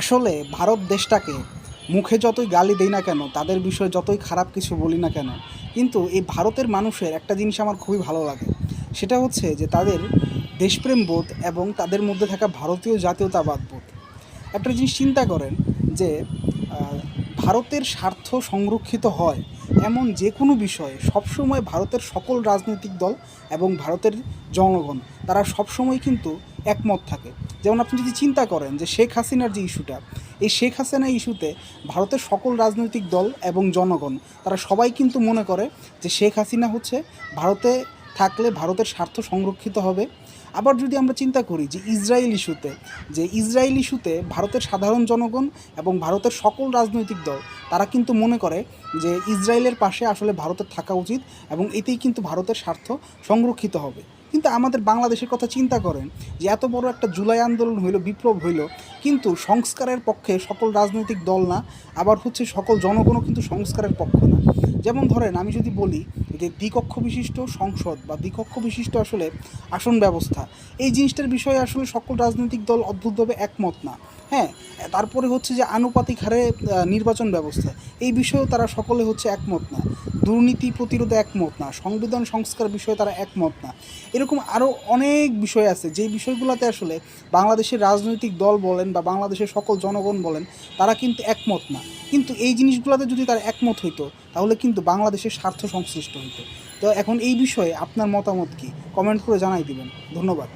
আসলে ভারত দেশটাকে মুখে যতই গালি দেই না কেন, তাদের বিষয়ে যতই খারাপ কিছু বলি না কেন, কিন্তু এই ভারতের মানুষের একটা জিনিস আমার খুবই ভালো লাগে। সেটা হচ্ছে যে তাদের দেশপ্রেম বোধ এবং তাদের মধ্যে থাকা ভারতীয় জাতীয়তাবাদ বোধ। একটা জিনিস চিন্তা করেন যে আহ, ভারতের স্বার্থ সংরক্ষিত হয় এমন যে কোনো বিষয়ে সবসময় ভারতের সকল রাজনৈতিক দল এবং ভারতের জনগণ তারা সবসময় কিন্তু একমত থাকে। যেমন আপনি যদি চিন্তা করেন যে শেখ হাসিনার যে ইস্যুটা, এই শেখ হাসিনা ইস্যুতে ভারতের সকল রাজনৈতিক দল এবং জনগণ তারা সবাই কিন্তু মনে করে যে শেখ হাসিনা হচ্ছে ভারতে থাকলে ভারতের স্বার্থ সংরক্ষিত হবে। আবার যদি আমরা চিন্তা করি যে ইসরায়েল ইস্যুতে ভারতের সাধারণ জনগণ এবং ভারতের সকল রাজনৈতিক দল তারা কিন্তু মনে করে যে ইসরায়েলের পাশে আসলে ভারতের থাকা উচিত এবং এতেই কিন্তু ভারতের স্বার্থ সংরক্ষিত হবে। কিন্তু আমাদের বাংলাদেশের কথা চিন্তা করেন যে এত বড় একটা জুলাই আন্দোলন হইল, বিপ্লব হইল, কিন্তু সংস্কারের পক্ষে সকল রাজনৈতিক দল না, আবার হচ্ছে সকল জনগণও কিন্তু সংস্কারের পক্ষ না। যেমন ধরেন আমি যদি বলি যে দ্বিকক্ষ বিশিষ্ট সংসদ বা দ্বিকক্ষ বিশিষ্ট আসলে আসন ব্যবস্থা, এই জিনিসটার বিষয়ে আসলে সকল রাজনৈতিক দল অদ্ভুতভাবে একমত না। হ্যাঁ, তারপরে হচ্ছে যে আনুপাতিক হারে নির্বাচন ব্যবস্থা, এই বিষয়েও তারা সকলে হচ্ছে একমত না। দুর্নীতি প্রতিরোধে একমত না, সংবিধান সংস্কার বিষয়ে তারা একমত না। এরকম আরও অনেক বিষয় আছে যেই বিষয়গুলোতে আসলে বাংলাদেশের রাজনৈতিক দল বলেন বা বাংলাদেশের সকল জনগণ বলেন, তারা কিন্তু একমত না। কিন্তু এই জিনিসগুলোতে যদি তারা একমত হইতো তাহলে কিন্তু বাংলাদেশের স্বার্থ সংশ্লিষ্ট হইতো। তো এখন এই বিষয়ে আপনার মতামত কি, কমেন্ট করে জানাই দিবেন। ধন্যবাদ।